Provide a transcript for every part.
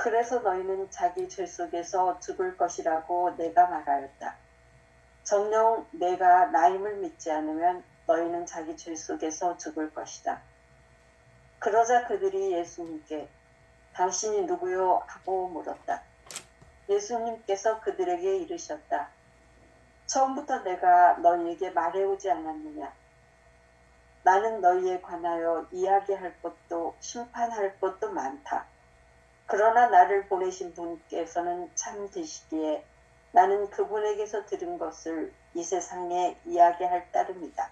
그래서 너희는 자기 죄 속에서 죽을 것이라고 내가 말하였다. 정녕 내가 나임을 믿지 않으면 너희는 자기 죄 속에서 죽을 것이다. 그러자 그들이 예수님께 당신이 누구요? 하고 물었다. 예수님께서 그들에게 이르셨다. 처음부터 내가 너희에게 말해오지 않았느냐? 나는 너희에 관하여 이야기할 것도 심판할 것도 많다. 그러나 나를 보내신 분께서는 참되시기에 나는 그분에게서 들은 것을 이 세상에 이야기할 따름이다.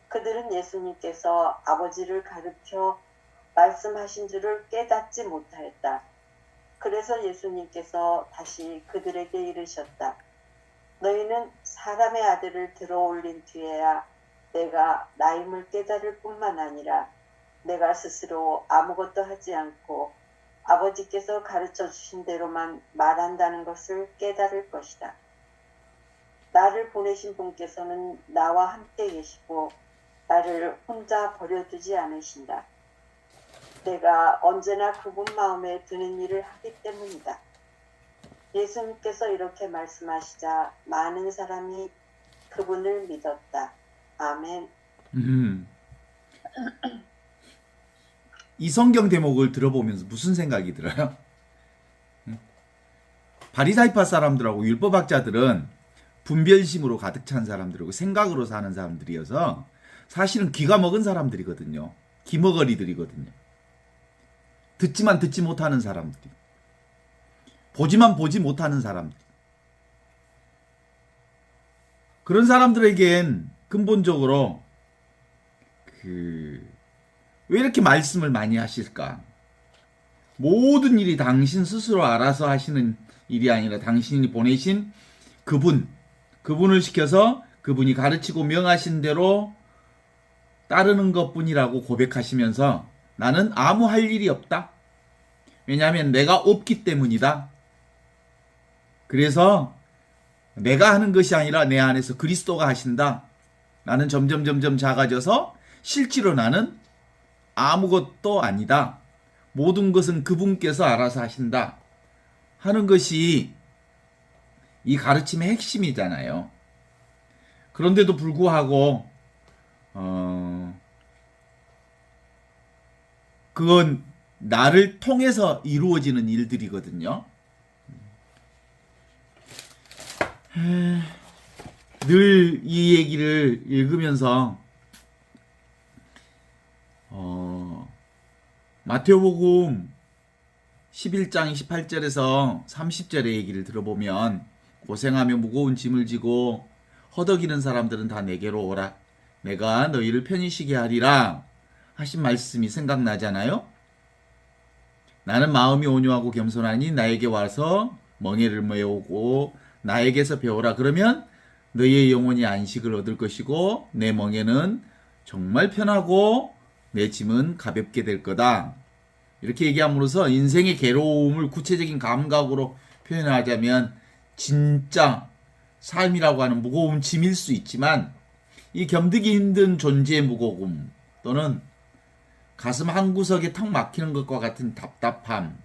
그들은 예수님께서 아버지를 가르쳐 말씀하신 줄을 깨닫지 못하였다. 그래서 예수님께서 다시 그들에게 이르셨다. 너희는 사람의 아들을 들어올린 뒤에야 내가 나임을 깨달을 뿐만 아니라 내가 스스로 아무것도 하지 않고 아버지께서 가르쳐 주신 대로만 말한다는 것을 깨달을 것이다. 나를 보내신 분께서는 나와 함께 계시고 나를 혼자 버려두지 않으신다. 내가 언제나 그분 마음에 드는 일을 하기 때문이다. 예수님께서 이렇게 말씀하시자 많은 사람이 그분을 믿었다. 아멘. 이 성경 대목을 들어보면서 무슨 생각이 들어요? 바리사이파 사람들하고 율법학자들은 분별심으로 가득 찬 사람들이고 생각으로 사는 사람들이어서 사실은 귀가 먹은 사람들이거든요. 귀머거리들이거든요. 듣지만 듣지 못하는 사람들이, 보지만 보지 못하는 사람들. 그런 사람들에겐 근본적으로 왜 이렇게 말씀을 많이 하실까? 모든 일이 당신 스스로 알아서 하시는 일이 아니라 당신이 보내신 그분을 시켜서 그분이 가르치고 명하신 대로 따르는 것뿐이라고 고백하시면서 나는 아무 할 일이 없다. 왜냐하면 내가 없기 때문이다. 그래서 내가 하는 것이 아니라 내 안에서 그리스도가 하신다. 나는 점점 작아져서 실제로 나는 아무것도 아니다. 모든 것은 그분께서 알아서 하신다. 하는 것이 이 가르침의 핵심이잖아요. 그런데도 불구하고 그건 나를 통해서 이루어지는 일들이거든요. 늘 이 얘기를 읽으면서 마태복음 11장 28절에서 30절의 얘기를 들어보면 고생하며 무거운 짐을 지고 허덕이는 사람들은 다 내게로 오라. 내가 너희를 편히 쉬게 하리라 하신 말씀이 생각나잖아요. 나는 마음이 온유하고 겸손하니 나에게 와서 멍에를 메우고 나에게서 배우라. 그러면 너희의 영혼이 안식을 얻을 것이고 내 멍에는 정말 편하고 내 짐은 가볍게 될 거다. 이렇게 얘기함으로써 인생의 괴로움을 구체적인 감각으로 표현하자면 진짜 삶이라고 하는 무거운 짐일 수 있지만 이 견디기 힘든 존재의 무거움 또는 가슴 한구석에 턱 막히는 것과 같은 답답함,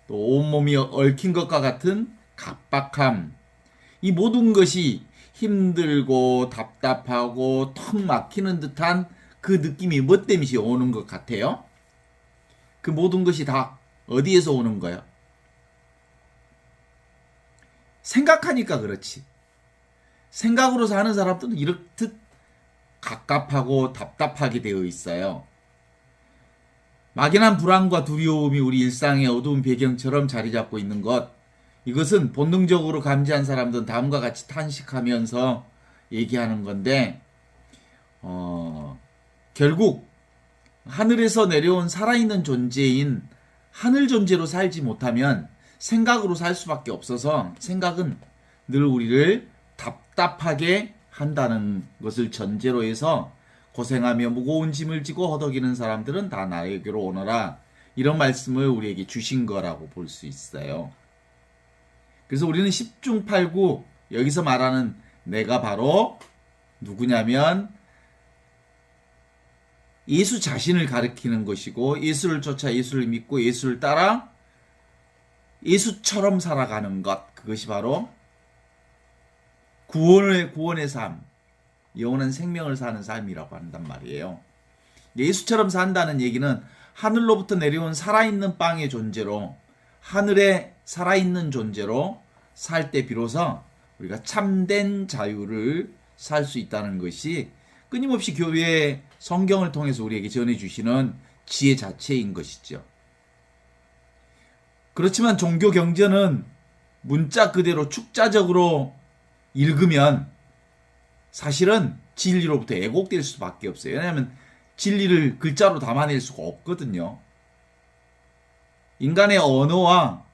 또 온몸이 얽힌 것과 같은 각박함, 이 모든 것이 힘들고 답답하고 턱 막히는 듯한 그 느낌이 뭐 때문에 오는 것 같아요? 그 모든 것이 다 어디에서 오는 거야? 생각하니까 그렇지. 생각으로 사는 사람들은 이렇듯 갑갑하고 답답하게 되어 있어요. 막연한 불안과 두려움이 우리 일상의 어두운 배경처럼 자리 잡고 있는 것, 이것은 본능적으로 감지한 사람들은 다음과 같이 탄식하면서 얘기하는 건데 결국 하늘에서 내려온 살아있는 존재인 하늘 존재로 살지 못하면 생각으로 살 수밖에 없어서 생각은 늘 우리를 답답하게 한다는 것을 전제로 해서 고생하며 무거운 짐을 지고 허덕이는 사람들은 다 나에게로 오너라. 이런 말씀을 우리에게 주신 거라고 볼 수 있어요. 그래서 우리는 10중 8구 여기서 말하는 내가 바로 누구냐면 예수 자신을 가리키는 것이고 예수를 쫓아 예수를 믿고 예수를 따라 예수처럼 살아가는 것, 그것이 바로 구원의 삶, 영원한 생명을 사는 삶이라고 한단 말이에요. 예수처럼 산다는 얘기는 하늘로부터 내려온 살아있는 빵의 존재로, 하늘에 살아있는 존재로 살 때 비로소 우리가 참된 자유를 살 수 있다는 것이 끊임없이 교회의 성경을 통해서 우리에게 전해주시는 지혜 자체인 것이죠. 그렇지만 종교 경전은 문자 그대로 축자적으로 읽으면 사실은 진리로부터 왜곡될 수밖에 없어요. 왜냐하면 진리를 글자로 담아낼 수가 없거든요. 인간의 언어와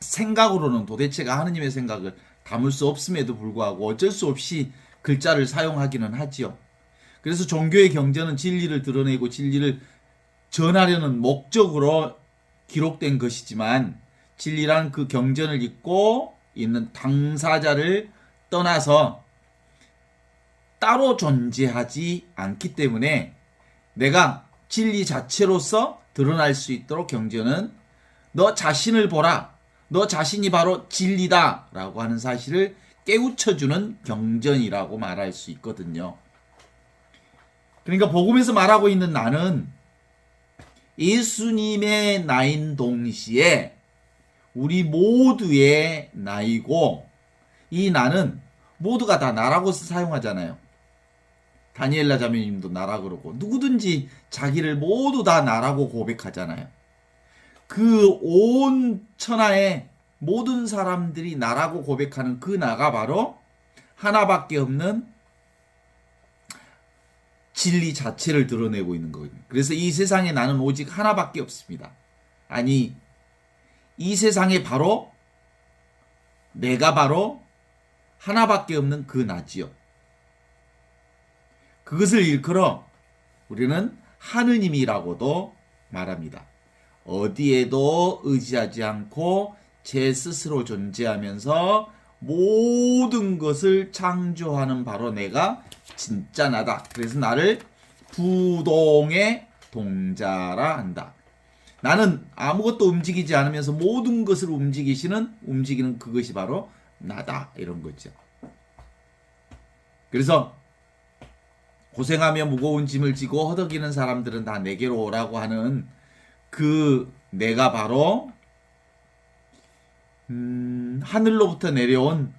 생각으로는 도대체가 하느님의 생각을 담을 수 없음에도 불구하고 어쩔 수 없이 글자를 사용하기는 하지요. 그래서 종교의 경전은 진리를 드러내고 진리를 전하려는 목적으로 기록된 것이지만 진리란 그 경전을 읽고 있는 당사자를 떠나서 따로 존재하지 않기 때문에 내가 진리 자체로서 드러날 수 있도록 경전은 너 자신을 보라, 너 자신이 바로 진리다 라고 하는 사실을 깨우쳐주는 경전이라고 말할 수 있거든요. 그러니까 복음에서 말하고 있는 나는 예수님의 나인 동시에 우리 모두의 나이고, 이 나는 모두가 다 나라고 사용하잖아요. 다니엘라 자매님도 나라 그러고 누구든지 자기를 모두 다 나라고 고백하잖아요. 그 온 천하의 모든 사람들이 나라고 고백하는 그 나가 바로 하나밖에 없는 진리 자체를 드러내고 있는 거거든요. 그래서 이 세상에 나는 오직 하나밖에 없습니다. 아니, 이 세상에 바로 내가 바로 하나밖에 없는 그 나지요. 그것을 일컬어 우리는 하느님이라고도 말합니다. 어디에도 의지하지 않고 제 스스로 존재하면서 모든 것을 창조하는 바로 내가 진짜 나다. 그래서 나를 부동의 동자라 한다. 나는 아무것도 움직이지 않으면서 모든 것을 움직이는 그것이 바로 나다. 이런 거죠. 그래서 고생하며 무거운 짐을 지고 허덕이는 사람들은 다 내게로 오라고 하는 그 내가 바로 하늘로부터 내려온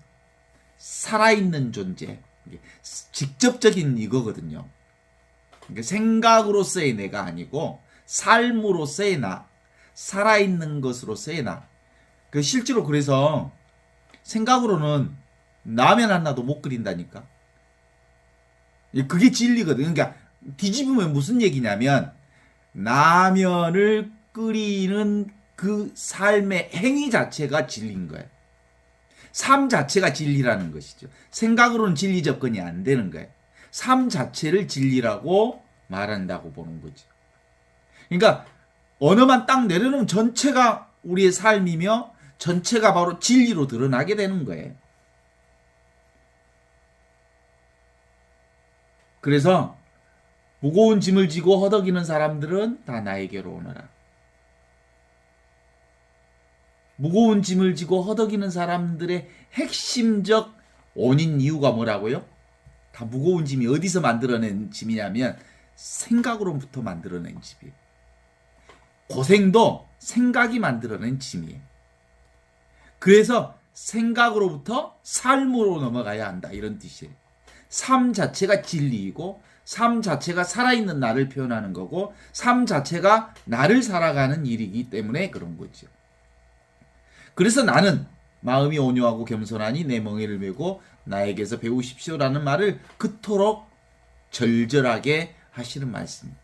살아있는 존재, 직접적인 이거거든요. 그러니까 생각으로서의 내가 아니고 삶으로서의 나, 살아있는 것으로서의 나. 실제로 그래서 생각으로는 라면 하나도 못 끓인다니까. 그게 진리거든. 그러니까 뒤집으면 무슨 얘기냐면 라면을 끓이는 그 삶의 행위 자체가 진리인 거예요. 삶 자체가 진리라는 것이죠. 생각으로는 진리 접근이 안 되는 거예요. 삶 자체를 진리라고 말한다고 보는 거죠. 그러니까 언어만 딱 내려놓으면 전체가 우리의 삶이며 전체가 바로 진리로 드러나게 되는 거예요. 그래서 무거운 짐을 지고 허덕이는 사람들은 다 나에게로 오너라. 무거운 짐을 지고 허덕이는 사람들의 핵심적 원인 이유가 뭐라고요? 다 무거운 짐이 어디서 만들어낸 짐이냐면 생각으로부터 만들어낸 짐이에요. 고생도 생각이 만들어낸 짐이에요. 그래서 생각으로부터 삶으로 넘어가야 한다. 이런 뜻이에요. 삶 자체가 진리이고 삶 자체가 살아있는 나를 표현하는 거고 삶 자체가 나를 살아가는 일이기 때문에 그런 거죠. 그래서 나는 마음이 온유하고 겸손하니 내 멍에를 메고 나에게서 배우십시오라는 말을 그토록 절절하게 하시는 말씀.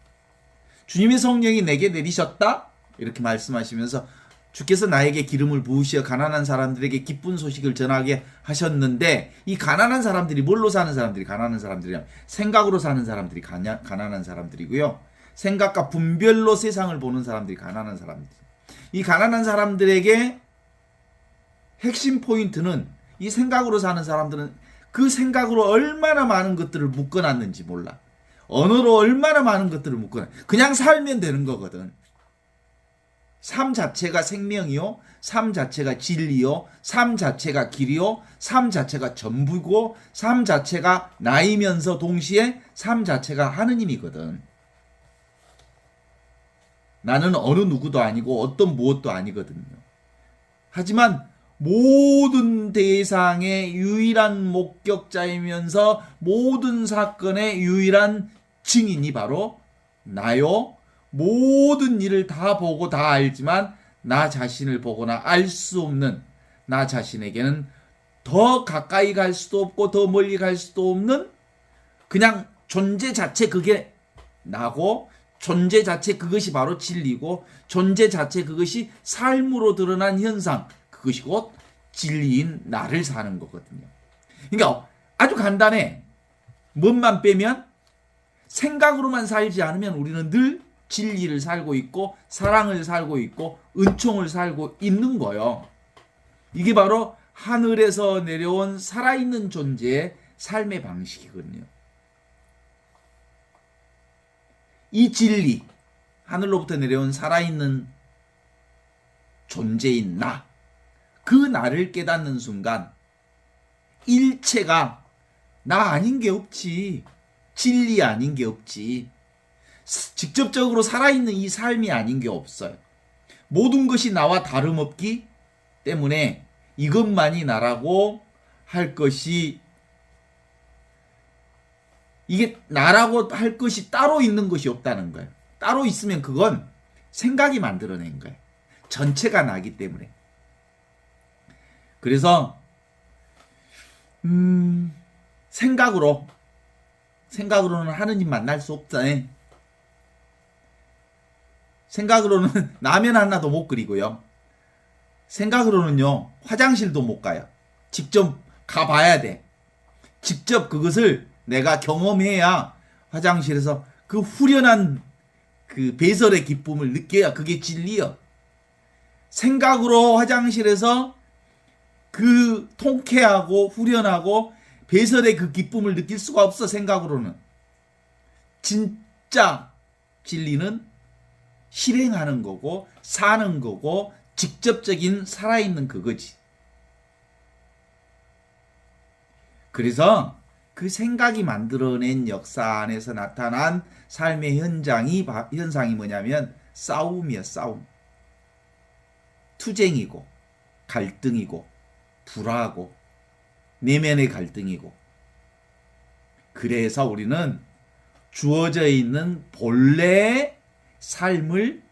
주님의 성령이 내게 내리셨다? 이렇게 말씀하시면서 주께서 나에게 기름을 부으시어 가난한 사람들에게 기쁜 소식을 전하게 하셨는데 이 가난한 사람들이 뭘로 사는 사람들이 가난한 사람들이냐면 생각으로 사는 사람들이 가난한 사람들이고요. 생각과 분별로 세상을 보는 사람들이 가난한 사람들. 이 가난한 사람들에게 핵심 포인트는 이 생각으로 사는 사람들은 그 생각으로 얼마나 많은 것들을 묶어놨는지 몰라. 언어로 얼마나 많은 것들을 묶어놨. 그냥 살면 되는 거거든. 삶 자체가 생명이요, 삶 자체가 진리요, 삶 자체가 길이요, 삶 자체가 전부고, 삶 자체가 나이면서 동시에 삶 자체가 하느님이거든. 나는 어느 누구도 아니고 어떤 무엇도 아니거든요. 하지만 모든 대상의 유일한 목격자이면서 모든 사건의 유일한 증인이 바로 나요. 모든 일을 다 보고 다 알지만 나 자신을 보거나 알 수 없는 나 자신에게는 더 가까이 갈 수도 없고 더 멀리 갈 수도 없는 그냥 존재 자체 그게 나고, 존재 자체 그것이 바로 진리고, 존재 자체 그것이 삶으로 드러난 현상, 그것이 곧 진리인 나를 사는 거거든요. 그러니까 아주 간단해. 뭔만 빼면 생각으로만 살지 않으면 우리는 늘 진리를 살고 있고 사랑을 살고 있고 은총을 살고 있는 거예요. 이게 바로 하늘에서 내려온 살아있는 존재의 삶의 방식이거든요. 이 진리, 하늘로부터 내려온 살아있는 존재인 나, 그 나를 깨닫는 순간 일체가 나 아닌 게 없지, 진리 아닌 게 없지, 직접적으로 살아있는 이 삶이 아닌 게 없어요. 모든 것이 나와 다름없기 때문에 이것만이 나라고 할 것이, 이게 나라고 할 것이 따로 있는 것이 없다는 거예요. 따로 있으면 그건 생각이 만들어낸 거예요. 전체가 나기 때문에. 그래서 생각으로는 하느님 만날 수 없잖아요. 생각으로는 라면 하나도 못 끓이고요. 생각으로는요, 화장실도 못 가요. 직접 가봐야 돼. 직접 그것을 내가 경험해야 화장실에서 그 후련한 그 배설의 기쁨을 느껴야 그게 진리요. 생각으로 화장실에서 그 통쾌하고 후련하고 배설의 그 기쁨을 느낄 수가 없어. 생각으로는. 진짜 진리는 실행하는 거고 사는 거고 직접적인 살아있는 그거지. 그래서 그 생각이 만들어낸 역사 안에서 나타난 삶의 현상이 뭐냐면 싸움이야, 싸움. 투쟁이고 갈등이고 불화하고 내면의 갈등이고. 그래서 우리는 주어져 있는 본래의 삶을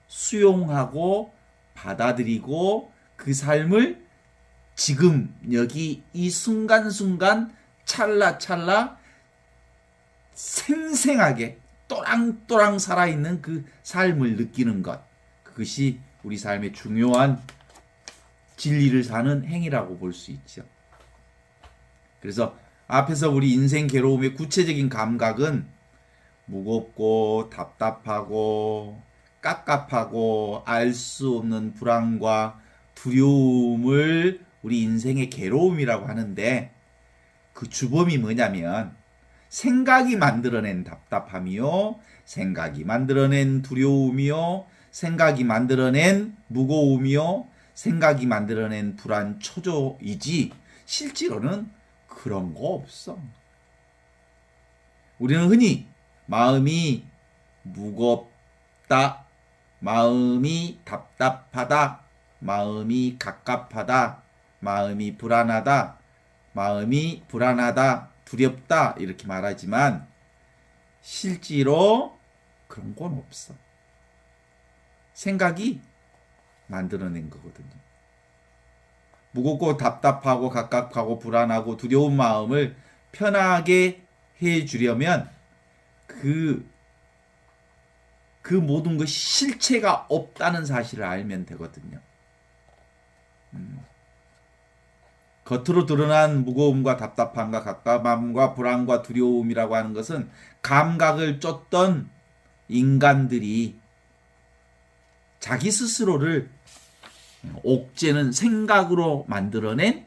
수용하고 받아들이고 그 삶을 지금 여기 이 순간순간 찰나찰나 생생하게 또랑또랑 살아있는 그 삶을 느끼는 것, 그것이 우리 삶의 중요한 진리를 사는 행위라고 볼 수 있죠. 그래서 앞에서 우리 인생 괴로움의 구체적인 감각은 무겁고 답답하고 깝깝하고 알 수 없는 불안과 두려움을 우리 인생의 괴로움이라고 하는데, 그 주범이 뭐냐면 생각이 만들어낸 답답함이요, 생각이 만들어낸 두려움이요, 생각이 만들어낸 무거움이요, 생각이 만들어낸 불안 초조이지 실제로는 그런 거 없어. 우리는 흔히 마음이 무겁다, 마음이 답답하다, 마음이 갑갑하다, 마음이 불안하다, 마음이 불안하다, 두렵다 이렇게 말하지만 실제로 그런 건 없어. 생각이 만들어낸 거거든요. 무겁고 답답하고 갑갑하고 불안하고 두려운 마음을 편하게 해주려면 그 모든 것이 실체가 없다는 사실을 알면 되거든요. 겉으로 드러난 무거움과 답답함과 갑갑함과 불안과 두려움이라고 하는 것은 감각을 쫓던 인간들이 자기 스스로를 옥죄는 생각으로 만들어낸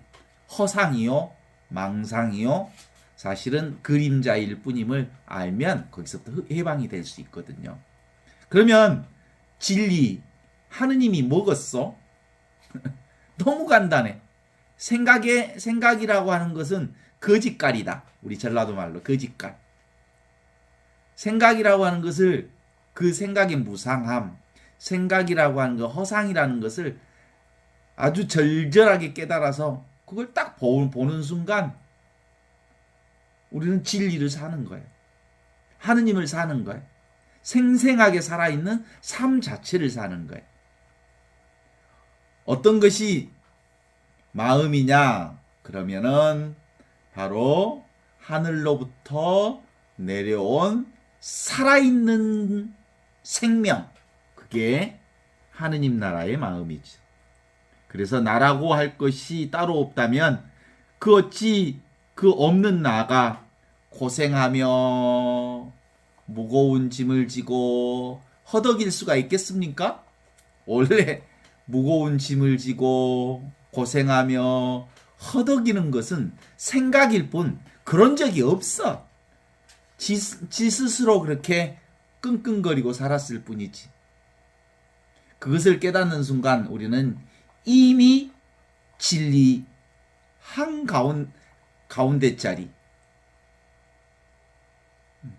허상이요, 망상이요, 사실은 그림자일 뿐임을 알면 거기서부터 해방이 될 수 있거든요. 그러면 진리, 하느님이 먹었어? 너무 간단해. 생각이라고 하는 것은 거짓깔이다. 우리 전라도 말로 거짓깔. 생각이라고 하는 것을 그 생각의 무상함, 생각이라고 하는 거 허상이라는 것을 아주 절절하게 깨달아서 그걸 딱 보는 순간 우리는 진리를 사는 거예요. 하느님을 사는 거예요. 생생하게 살아있는 삶 자체를 사는 거예요. 어떤 것이 마음이냐? 그러면은 바로 하늘로부터 내려온 살아있는 생명, 그게 하느님 나라의 마음이죠. 그래서 나라고 할 것이 따로 없다면 그 어찌 그 없는 나가 고생하며 무거운 짐을 지고 허덕일 수가 있겠습니까? 원래 무거운 짐을 지고 고생하며 허덕이는 것은 생각일 뿐 그런 적이 없어. 지 스스로 그렇게 끙끙거리고 살았을 뿐이지. 그것을 깨닫는 순간 우리는 이미 진리 한가운데 자리,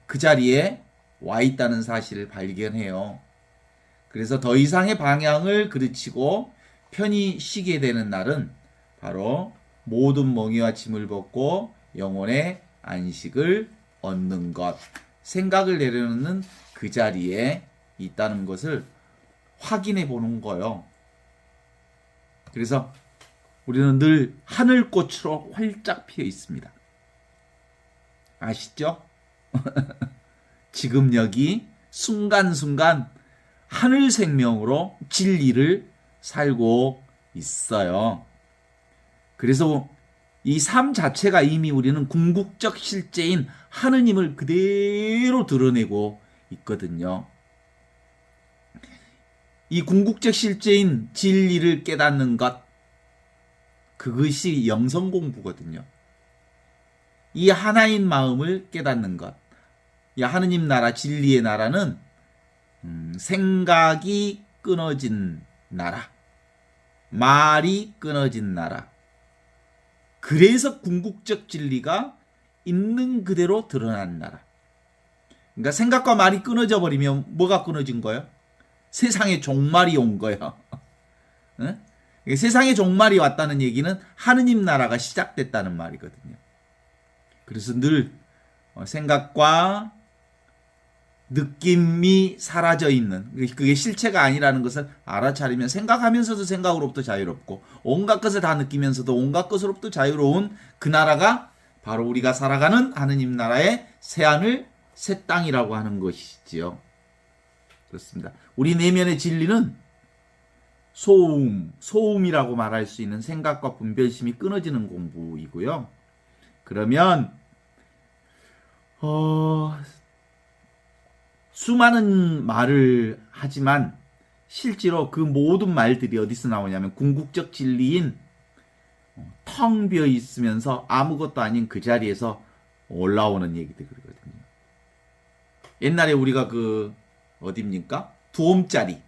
그 자리에 와 있다는 사실을 발견해요. 그래서 더 이상의 방향을 그르치고 편히 쉬게 되는 날은 바로 모든 멍에와 짐을 벗고 영혼의 안식을 얻는 것, 생각을 내려놓는 그 자리에 있다는 것을 확인해 보는 거예요. 그래서 우리는 늘 하늘꽃으로 활짝 피어 있습니다. 아시죠? 지금 여기 순간순간 하늘 생명으로 진리를 살고 있어요. 그래서 이 삶 자체가 이미 우리는 궁극적 실제인 하느님을 그대로 드러내고 있거든요. 이 궁극적 실제인 진리를 깨닫는 것, 그것이 영성 공부거든요. 이 하나인 마음을 깨닫는 것, 이 하느님 나라, 진리의 나라는 생각이 끊어진 나라, 말이 끊어진 나라. 그래서 궁극적 진리가 있는 그대로 드러난 나라. 그러니까 생각과 말이 끊어져 버리면 뭐가 끊어진 거예요? 세상에 종말이 온 거예요. 응? 세상에 종말이 왔다는 얘기는 하느님 나라가 시작됐다는 말이거든요. 그래서 늘 생각과 느낌이 사라져 있는, 그게 실체가 아니라는 것을 알아차리면 생각하면서도 생각으로부터 자유롭고 온갖 것을 다 느끼면서도 온갖 것으로부터 자유로운 그 나라가 바로 우리가 살아가는 하느님 나라의 새하늘 새 땅이라고 하는 것이지요. 그렇습니다. 우리 내면의 진리는 소음이라고 말할 수 있는 생각과 분별심이 끊어지는 공부이고요. 그러면 수많은 말을 하지만 실제로 그 모든 말들이 어디서 나오냐면 궁극적 진리인 텅 비어 있으면서 아무것도 아닌 그 자리에서 올라오는 얘기들이거든요. 옛날에 우리가 어딥니까? 두옴짜리.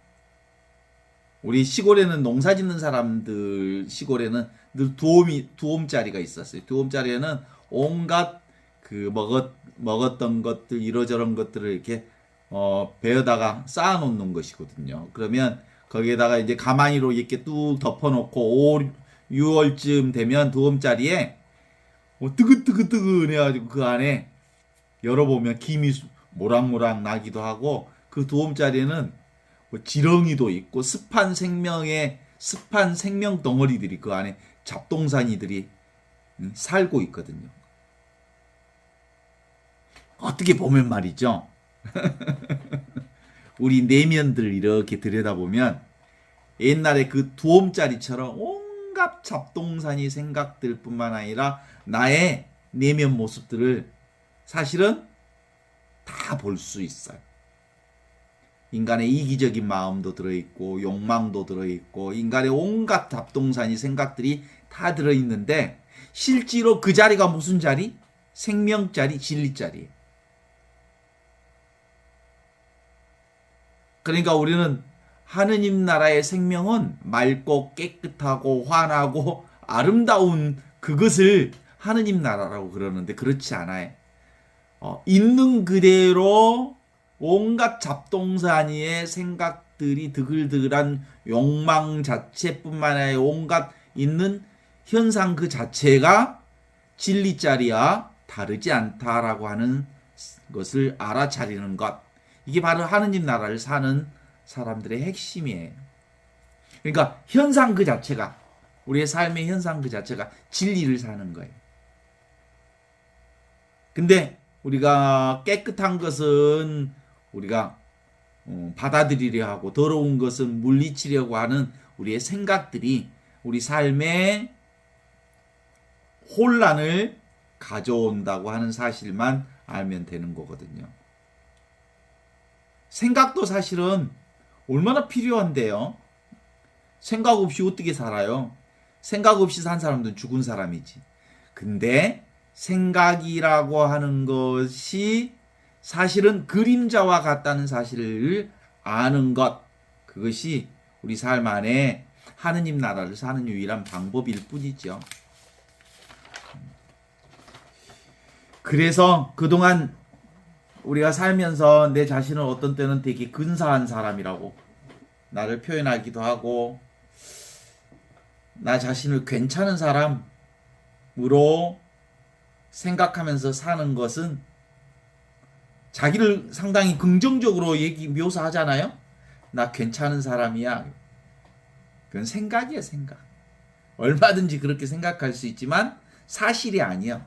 우리 시골에는 농사 짓는 사람들 시골에는 늘 두옴짜리가 있었어요. 두옴짜리에는 온갖 먹었던 것들 이러저런 것들을 이렇게 배에다가 쌓아놓는 것이거든요. 그러면 거기에다가 이제 가마니로 이렇게 뚝 덮어놓고 5, 6월쯤 되면 두엄짜리에 뜨끈뜨끈뜨끈해가지고 그 안에 열어보면 김이 모락모락 나기도 하고 그 두엄짜리에는 지렁이도 있고 습한 생명 덩어리들이 그 안에 잡동사니들이 살고 있거든요. 어떻게 보면 말이죠. 우리 내면들 이렇게 들여다보면 옛날에 그 두옴짜리처럼 온갖 잡동사니 생각들 뿐만 아니라 나의 내면 모습들을 사실은 다 볼 수 있어요. 인간의 이기적인 마음도 들어있고 욕망도 들어있고 인간의 온갖 잡동사니 생각들이 다 들어있는데 실제로 그 자리가 무슨 자리? 생명 자리, 진리 자리예요. 그러니까 우리는 하느님 나라의 생명은 맑고 깨끗하고 환하고 아름다운 그것을 하느님 나라라고 그러는데 그렇지 않아요. 있는 그대로 온갖 잡동사니의 생각들이 드글드글한 욕망 자체뿐만 아니라 온갖 있는 현상 그 자체가 진리짜리와 다르지 않다라고 하는 것을 알아차리는 것. 이게 바로 하느님 나라를 사는 사람들의 핵심이에요. 그러니까 현상 그 자체가, 우리의 삶의 현상 그 자체가 진리를 사는 거예요. 근데 우리가 깨끗한 것은 우리가 받아들이려 하고 더러운 것은 물리치려고 하는 우리의 생각들이 우리 삶에 혼란을 가져온다고 하는 사실만 알면 되는 거거든요. 생각도 사실은 얼마나 필요한데요. 생각 없이 어떻게 살아요? 생각 없이 산 사람들은 죽은 사람이지. 근데 생각이라고 하는 것이 사실은 그림자와 같다는 사실을 아는 것, 그것이 우리 삶 안에 하느님 나라를 사는 유일한 방법일 뿐이죠. 그래서 그동안 우리가 살면서 내 자신을 어떤 때는 되게 근사한 사람이라고 나를 표현하기도 하고, 나 자신을 괜찮은 사람으로 생각하면서 사는 것은 자기를 상당히 긍정적으로 묘사하잖아요. 나 괜찮은 사람이야. 그건 생각이야, 생각. 얼마든지 그렇게 생각할 수 있지만 사실이 아니야.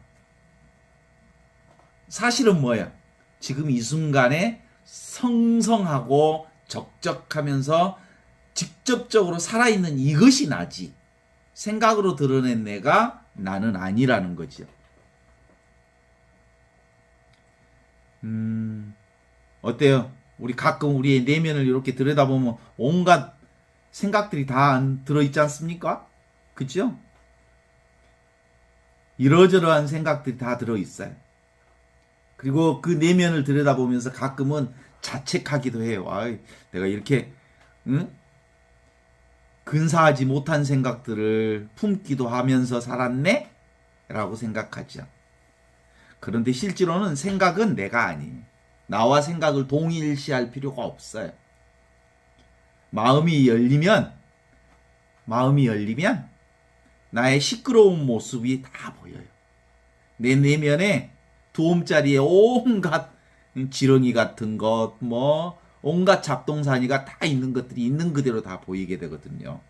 사실은 뭐야? 지금 이 순간에 성성하고 적적하면서 직접적으로 살아있는 이것이 나지. 생각으로 드러낸 내가 나는 아니라는 거죠. 어때요? 우리 가끔 우리의 내면을 이렇게 들여다보면 온갖 생각들이 다 들어있지 않습니까? 그죠? 이러저러한 생각들이 다 들어있어요. 그리고 그 내면을 들여다보면서 가끔은 자책하기도 해요. 아이, 내가 이렇게 근사하지 못한 생각들을 품기도 하면서 살았네? 라고 생각하죠. 그런데 실제로는 생각은 내가 아니에요. 나와 생각을 동일시할 필요가 없어요. 마음이 열리면 나의 시끄러운 모습이 다 보여요. 내 내면에 두옴짜리에 온갖 지렁이 같은 것, 온갖 잡동사니가 다 있는 것들이 있는 그대로 다 보이게 되거든요.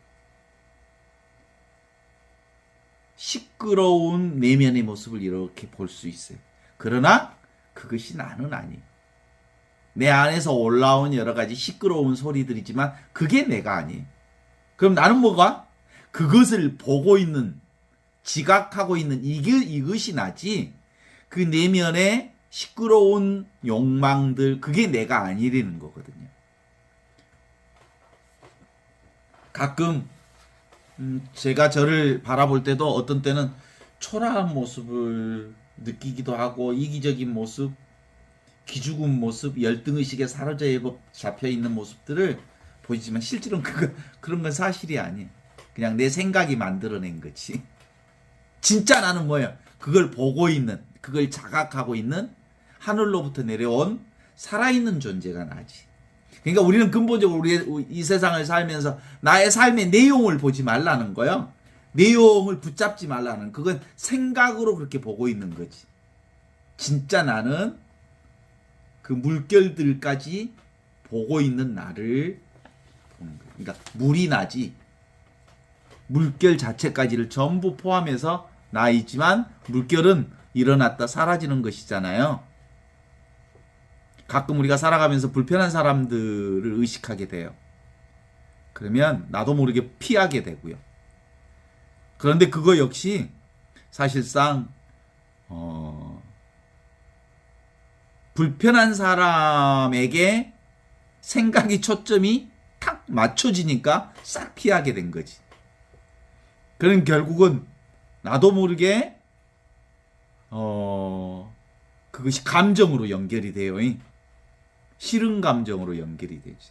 시끄러운 내면의 모습을 이렇게 볼 수 있어요. 그러나 그것이 나는 아니에요. 내 안에서 올라온 여러 가지 시끄러운 소리들이지만 그게 내가 아니에요. 그럼 나는 뭐가? 그것을 보고 있는, 지각하고 있는 이것이 나지, 그 내면의 시끄러운 욕망들, 그게 내가 아니라는 거거든요. 가끔 제가 저를 바라볼 때도 어떤 때는 초라한 모습을 느끼기도 하고, 이기적인 모습, 기죽은 모습, 열등의식에 사로잡혀 잡혀있는 모습들을 보이지만 실제로는 그런 건 사실이 아니에요. 그냥 내 생각이 만들어낸 거지. 진짜 나는 뭐야? 그걸 보고 있는, 그걸 자각하고 있는 하늘로부터 내려온 살아있는 존재가 나지. 그러니까 우리는 근본적으로 우리 이 세상을 살면서 나의 삶의 내용을 보지 말라는 거예요. 내용을 붙잡지 말라는, 그건 생각으로 그렇게 보고 있는 거지. 진짜 나는 그 물결들까지 보고 있는 나를 보는 거예요. 그러니까 물이 나지. 물결 자체까지를 전부 포함해서 나 있지만 물결은 일어났다 사라지는 것이잖아요. 가끔 우리가 살아가면서 불편한 사람들을 의식하게 돼요. 그러면 나도 모르게 피하게 되고요. 그런데 그거 역시 사실상 불편한 사람에게 생각이 초점이 탁 맞춰지니까 싹 피하게 된 거지. 그럼 결국은 나도 모르게 그것이 감정으로 연결이 돼요. 싫은 감정으로 연결이 되지.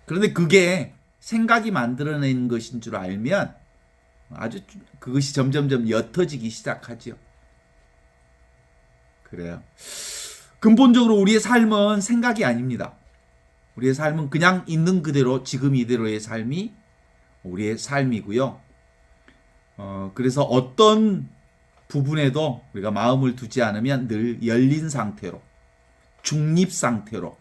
그런데 그게 생각이 만들어낸 것인 줄 알면 아주 그것이 점점점 옅어지기 시작하죠. 그래요. 근본적으로 우리의 삶은 생각이 아닙니다. 우리의 삶은 그냥 있는 그대로 지금 이대로의 삶이 우리의 삶이고요. 그래서 어떤 부분에도 우리가 마음을 두지 않으면 늘 열린 상태로, 중립 상태로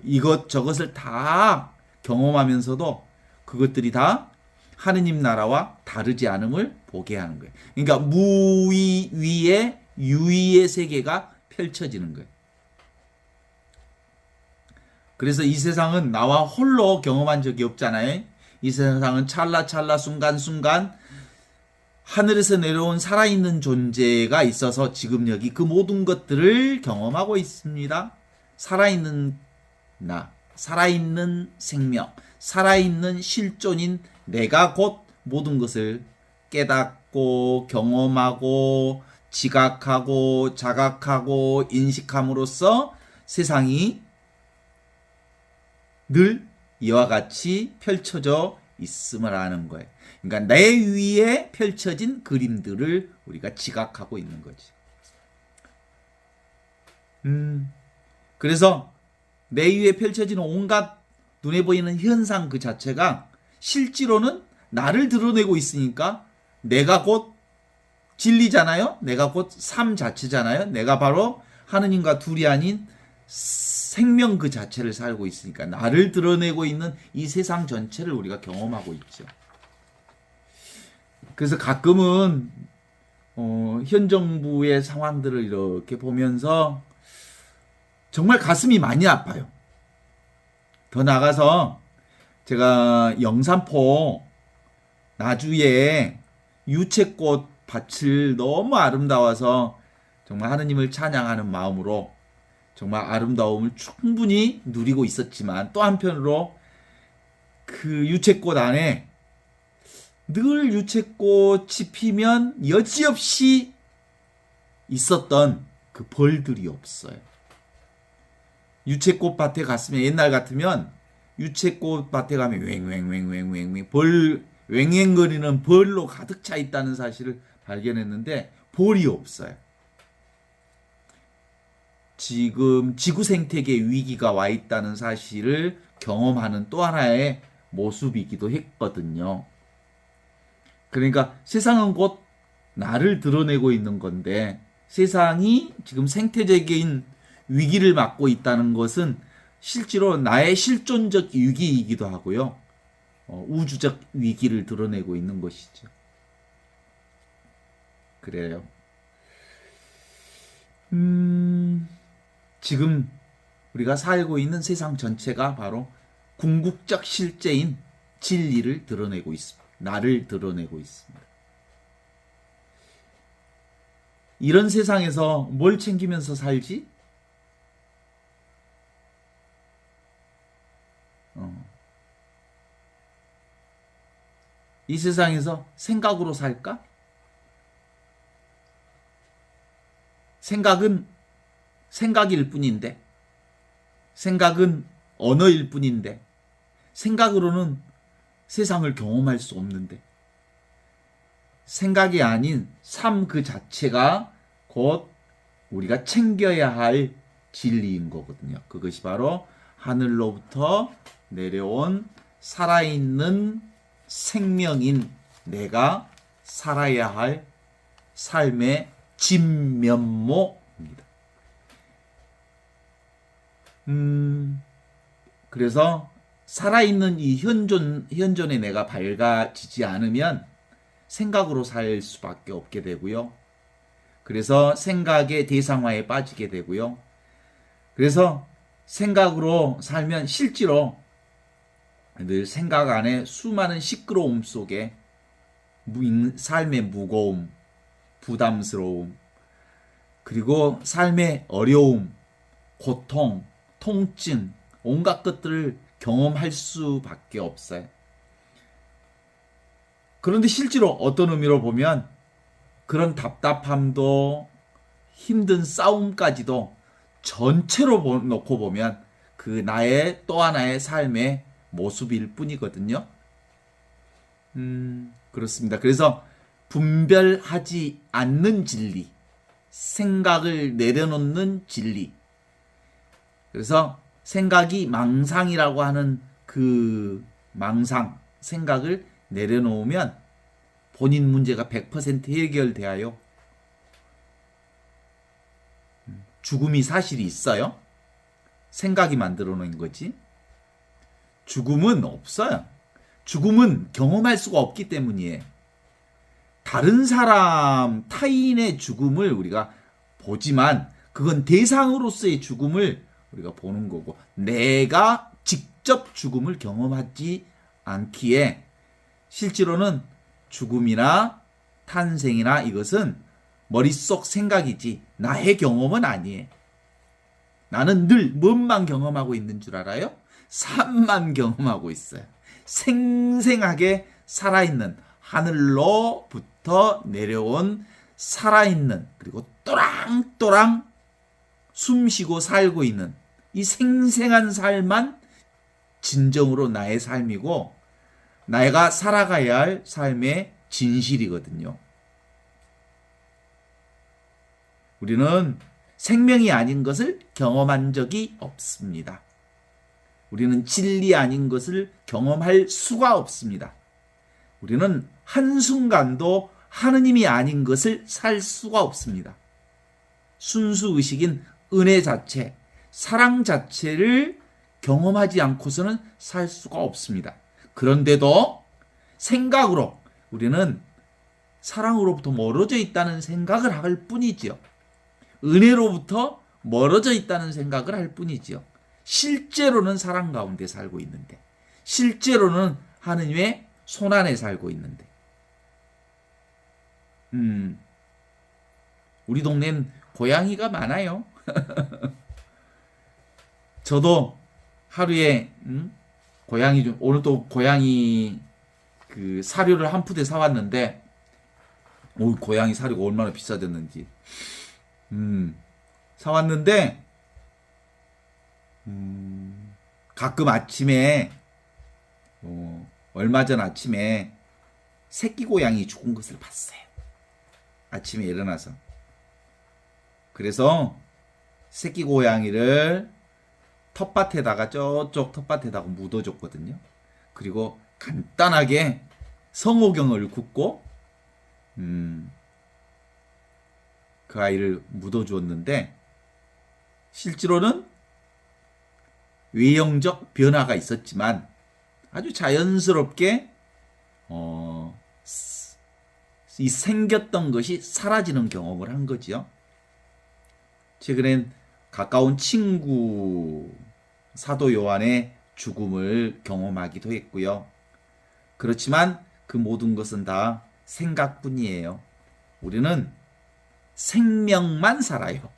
이것저것을 다 경험하면서도 그것들이 다 하느님 나라와 다르지 않음을 보게 하는 거예요. 그러니까 무위 위에 유위의 세계가 펼쳐지는 거예요. 그래서 이 세상은 나와 홀로 경험한 적이 없잖아요. 이 세상은 찰나찰나 순간순간 하늘에서 내려온 살아있는 존재가 있어서 지금 여기 그 모든 것들을 경험하고 있습니다. 살아있는 나, 살아있는 생명, 살아있는 실존인 내가 곧 모든 것을 깨닫고 경험하고 지각하고 자각하고 인식함으로써 세상이 늘 이와 같이 펼쳐져 있음을 아는 거예요. 그러니까 내 위에 펼쳐진 그림들을 우리가 지각하고 있는 거지. 그래서 내 위에 펼쳐진 온갖 눈에 보이는 현상 그 자체가 실제로는 나를 드러내고 있으니까 내가 곧 진리잖아요. 내가 곧 삶 자체잖아요. 내가 바로 하느님과 둘이 아닌 생명 그 자체를 살고 있으니까 나를 드러내고 있는 이 세상 전체를 우리가 경험하고 있죠. 그래서 가끔은 현 정부의 상황들을 이렇게 보면서 정말 가슴이 많이 아파요. 더 나가서 제가 영산포 나주에 유채꽃 밭을 너무 아름다워서 정말 하느님을 찬양하는 마음으로 정말 아름다움을 충분히 누리고 있었지만 또 한편으로 그 유채꽃 안에 늘 유채꽃이 피면 여지없이 있었던 그 벌들이 없어요. 유채꽃 밭에 갔으면 옛날 같으면 유채꽃 밭에 가면 왱왱왱왱왱 벌 왱왱거리는 벌로 가득 차 있다는 사실을 발견했는데 벌이 없어요. 지금 지구 생태계 위기가 와 있다는 사실을 경험하는 또 하나의 모습이기도 했거든요. 그러니까 세상은 곧 나를 드러내고 있는 건데 세상이 지금 생태적인 위기를 맞고 있다는 것은 실제로 나의 실존적 위기이기도 하고요. 우주적 위기를 드러내고 있는 것이죠. 그래요. 지금 우리가 살고 있는 세상 전체가 바로 궁극적 실제인 진리를 드러내고 있습니다. 나를 드러내고 있습니다. 이런 세상에서 뭘 챙기면서 살지? 이 세상에서 생각으로 살까? 생각은 생각일 뿐인데, 생각은 언어일 뿐인데, 생각으로는 세상을 경험할 수 없는데, 생각이 아닌 삶 그 자체가 곧 우리가 챙겨야 할 진리인 거거든요. 그것이 바로 하늘로부터 내려온 살아있는 생명인 내가 살아야 할 삶의 진면모입니다. 그래서 살아있는 이 현존의 내가 밝아지지 않으면 생각으로 살 수밖에 없게 되고요. 그래서 생각의 대상화에 빠지게 되고요. 그래서 생각으로 살면 실제로 늘 생각 안에 수많은 시끄러움 속에 삶의 무거움, 부담스러움, 그리고 삶의 어려움, 고통, 통증, 온갖 것들을 경험할 수밖에 없어요. 그런데 실제로 어떤 의미로 보면 그런 답답함도 힘든 싸움까지도 전체로 놓고 보면 그 나의 또 하나의 삶의 모습일 뿐이거든요. 그렇습니다. 그래서 분별하지 않는 진리, 생각을 내려놓는 진리. 그래서 생각이 망상이라고 하는 그 망상, 생각을 내려놓으면 본인 문제가 100% 해결되어요. 죽음이 사실이 있어요? 생각이 만들어 놓은 거지. 죽음은 없어요. 죽음은 경험할 수가 없기 때문이에요. 다른 사람, 타인의 죽음을 우리가 보지만 그건 대상으로서의 죽음을 우리가 보는 거고, 내가 직접 죽음을 경험하지 않기에 실제로는 죽음이나 탄생이나 이것은 머릿속 생각이지 나의 경험은 아니에요. 나는 늘 뭔만 경험하고 있는 줄 알아요? 삶만 경험하고 있어요. 생생하게 살아있는, 하늘로부터 내려온 살아있는, 그리고 또랑또랑 숨쉬고 살고 있는 이 생생한 삶만 진정으로 나의 삶이고 내가 살아가야 할 삶의 진실이거든요. 우리는 생명이 아닌 것을 경험한 적이 없습니다. 우리는 진리 아닌 것을 경험할 수가 없습니다. 우리는 한순간도 하느님이 아닌 것을 살 수가 없습니다. 순수 의식인 은혜 자체, 사랑 자체를 경험하지 않고서는 살 수가 없습니다. 그런데도 생각으로 우리는 사랑으로부터 멀어져 있다는 생각을 할 뿐이지요. 은혜로부터 멀어져 있다는 생각을 할 뿐이지요. 실제로는 사랑 가운데 살고 있는데, 실제로는 하느님의 손안에 살고 있는데. 우리 동네는 고양이가 많아요. 저도 하루에 고양이 좀, 오늘 또 고양이 그 사료를 한 푸대 사왔는데, 오, 고양이 사료가 얼마나 비싸졌는지. 사왔는데, 가끔 아침에, 얼마 전 아침에 새끼 고양이 죽은 것을 봤어요. 아침에 일어나서. 그래서 새끼 고양이를 텃밭에다가, 저쪽 텃밭에다가 묻어줬거든요. 그리고 간단하게 성호경을 굽고 그 아이를 묻어주었는데, 실제로는 외형적 변화가 있었지만 아주 자연스럽게 이 생겼던 것이 사라지는 경험을 한 거지요. 최근엔 가까운 친구 사도 요한의 죽음을 경험하기도 했고요. 그렇지만 그 모든 것은 다 생각뿐이에요. 우리는 생명만 살아요.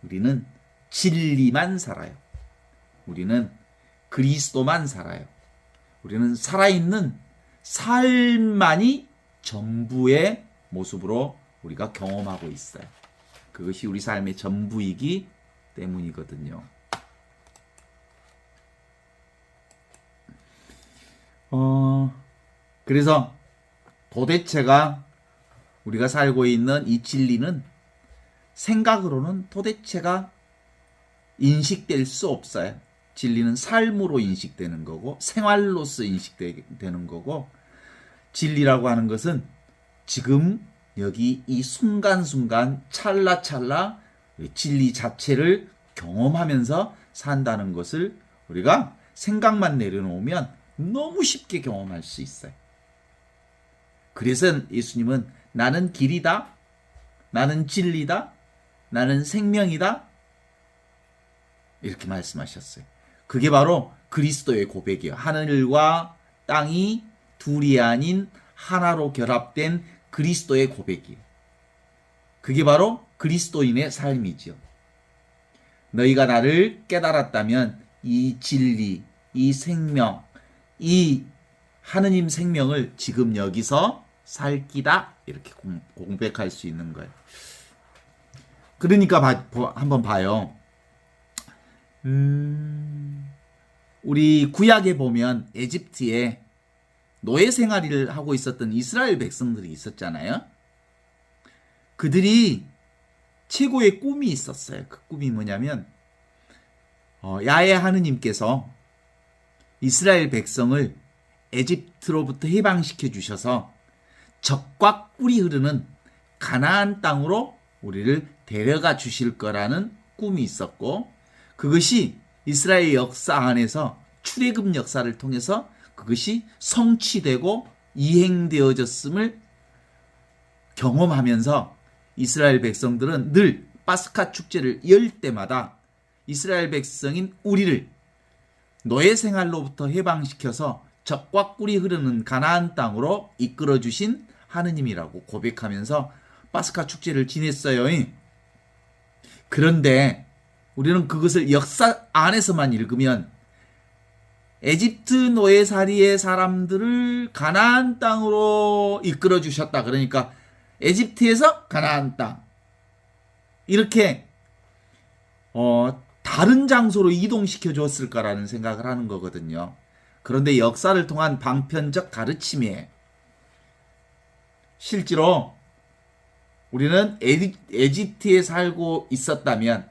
우리는 진리만 살아요. 우리는 그리스도만 살아요. 우리는 살아있는 삶만이 전부의 모습으로 우리가 경험하고 있어요. 그것이 우리 삶의 전부이기 때문이거든요. 그래서 도대체가 우리가 살고 있는 이 진리는 생각으로는 도대체가 인식될 수 없어요. 진리는 삶으로 인식되는 거고 생활로서 인식되는 거고, 진리라고 하는 것은 지금 여기 이 순간순간 찰나찰나 진리 자체를 경험하면서 산다는 것을 우리가 생각만 내려놓으면 너무 쉽게 경험할 수 있어요. 그래서 예수님은 나는 길이다, 나는 진리다, 나는 생명이다, 이렇게 말씀하셨어요. 그게 바로 그리스도의 고백이에요. 하늘과 땅이 둘이 아닌 하나로 결합된 그리스도의 고백이에요. 그게 바로 그리스도인의 삶이지요. 너희가 나를 깨달았다면 이 진리, 이 생명, 이 하느님 생명을 지금 여기서 살 끼다, 이렇게 공백할 수 있는 거예요. 그러니까 한번 봐요. 우리 구약에 보면 에집트에 노예 생활을 하고 있었던 이스라엘 백성들이 있었잖아요. 그들이 최고의 꿈이 있었어요. 그 꿈이 뭐냐면 야훼 하느님께서 이스라엘 백성을 에집트로부터 해방시켜 주셔서 젖과 꿀이 흐르는 가나안 땅으로 우리를 데려가 주실 거라는 꿈이 있었고, 그것이 이스라엘 역사 안에서 출애굽 역사를 통해서 그것이 성취되고 이행되어졌음을 경험하면서 이스라엘 백성들은 늘 파스카 축제를 열 때마다 이스라엘 백성인 우리를 노예 생활로부터 해방시켜서 젖과 꿀이 흐르는 가나안 땅으로 이끌어 주신 하느님이라고 고백하면서 파스카 축제를 지냈어요. 그런데 우리는 그것을 역사 안에서만 읽으면 에집트 노예살이의 사람들을 가나안 땅으로 이끌어 주셨다. 그러니까 에집트에서 가나안 땅, 이렇게 다른 장소로 이동시켜 줬을 거라는 생각을 하는 거거든요. 그런데 역사를 통한 방편적 가르침이에요. 실제로 우리는 에집트에 살고 있었다면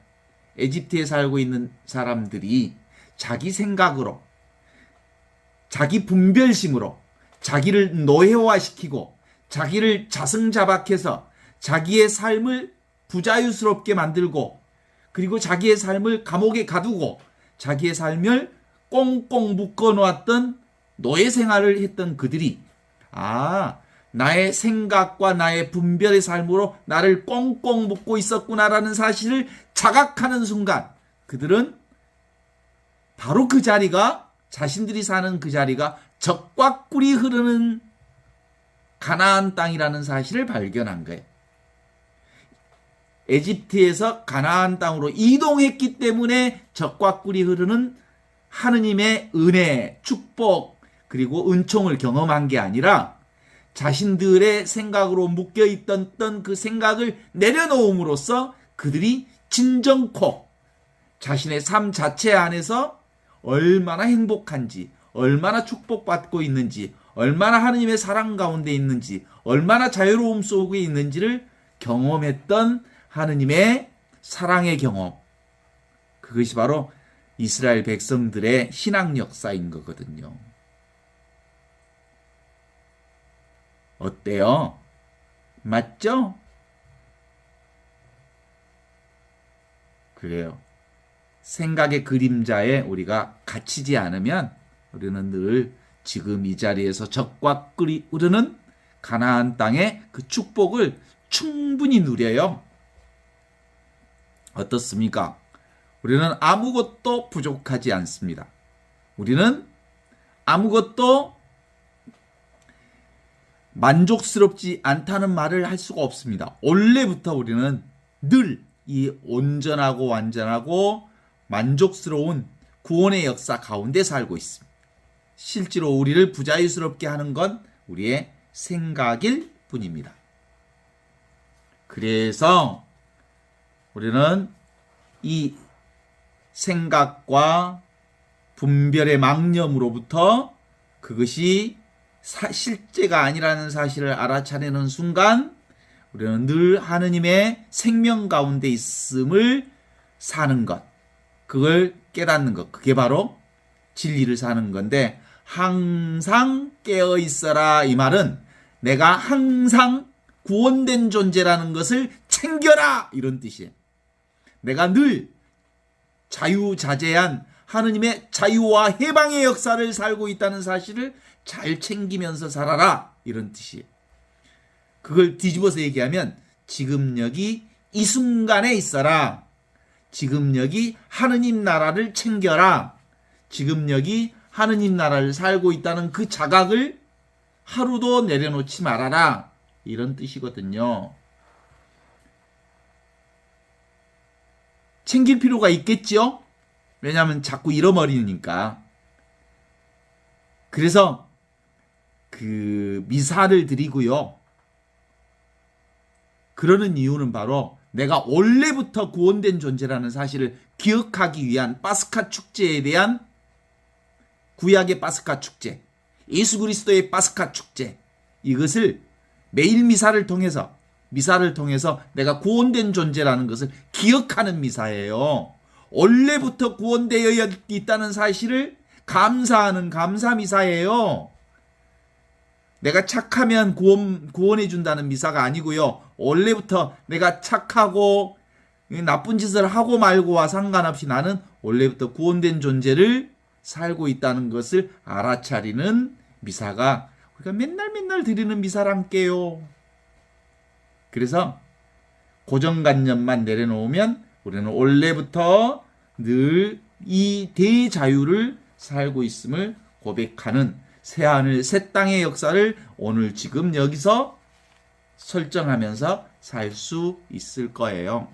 에집트에 살고 있는 사람들이 자기 생각으로, 자기 분별심으로 자기를 노예화시키고 자기를 자승자박해서 자기의 삶을 부자유스럽게 만들고, 그리고 자기의 삶을 감옥에 가두고 자기의 삶을 꽁꽁 묶어놓았던 노예 생활을 했던 그들이 나의 생각과 나의 분별의 삶으로 나를 꽁꽁 묶고 있었구나라는 사실을 자각하는 순간 그들은 바로 그 자리가, 자신들이 사는 그 자리가 젖과 꿀이 흐르는 가나안 땅이라는 사실을 발견한 거예요. 에집트에서 가나안 땅으로 이동했기 때문에 젖과 꿀이 흐르는 하느님의 은혜, 축복, 그리고 은총을 경험한 게 아니라 자신들의 생각으로 묶여있던 그 생각을 내려놓음으로써 그들이 진정코 자신의 삶 자체 안에서 얼마나 행복한지, 얼마나 축복받고 있는지, 얼마나 하느님의 사랑 가운데 있는지, 얼마나 자유로움 속에 있는지를 경험했던 하느님의 사랑의 경험, 그것이 바로 이스라엘 백성들의 신앙 역사인 거거든요. 어때요? 맞죠? 그래요. 생각의 그림자에 우리가 갇히지 않으면 우리는 늘 지금 이 자리에서 젖과 꿀이 흐르는 가나안 땅의 그 축복을 충분히 누려요. 어떻습니까? 우리는 아무것도 부족하지 않습니다. 우리는 아무것도 만족스럽지 않다는 말을 할 수가 없습니다. 원래부터 우리는 늘 이 온전하고 완전하고 만족스러운 구원의 역사 가운데 살고 있습니다. 실제로 우리를 부자유스럽게 하는 건 우리의 생각일 뿐입니다. 그래서 우리는 이 생각과 분별의 망념으로부터 그것이 실제가 아니라는 사실을 알아차리는 순간 우리는 늘 하느님의 생명 가운데 있음을 사는 것, 그걸 깨닫는 것, 그게 바로 진리를 사는 건데, 항상 깨어 있어라 이 말은 내가 항상 구원된 존재라는 것을 챙겨라 이런 뜻이에요. 내가 늘 자유자재한 하느님의 자유와 해방의 역사를 살고 있다는 사실을 잘 챙기면서 살아라 이런 뜻이에요. 그걸 뒤집어서 얘기하면 지금 여기 이 순간에 있어라, 지금 여기 하느님 나라를 챙겨라, 지금 여기 하느님 나라를 살고 있다는 그 자각을 하루도 내려놓지 말아라 이런 뜻이거든요. 챙길 필요가 있겠죠? 왜냐하면 자꾸 잃어버리니까. 그래서 그 미사를 드리고요, 그러는 이유는 바로 내가 원래부터 구원된 존재라는 사실을 기억하기 위한 파스카 축제에 대한 구약의 파스카 축제, 예수 그리스도의 파스카 축제, 이것을 매일 미사를 통해서 내가 구원된 존재라는 것을 기억하는 미사예요. 원래부터 구원되어 있다는 사실을 감사하는 감사 미사예요. 내가 착하면 구원해 준다는 미사가 아니고요. 원래부터 내가 착하고 나쁜 짓을 하고 말고와 상관없이 나는 원래부터 구원된 존재를 살고 있다는 것을 알아차리는 미사가 우리가 맨날 드리는 미사랑께요. 그래서 고정관념만 내려놓으면 우리는 원래부터 늘 이 대자유를 살고 있음을 고백하는 새하늘 새 땅의 역사를 오늘 지금 여기서 설정하면서 살 수 있을 거예요.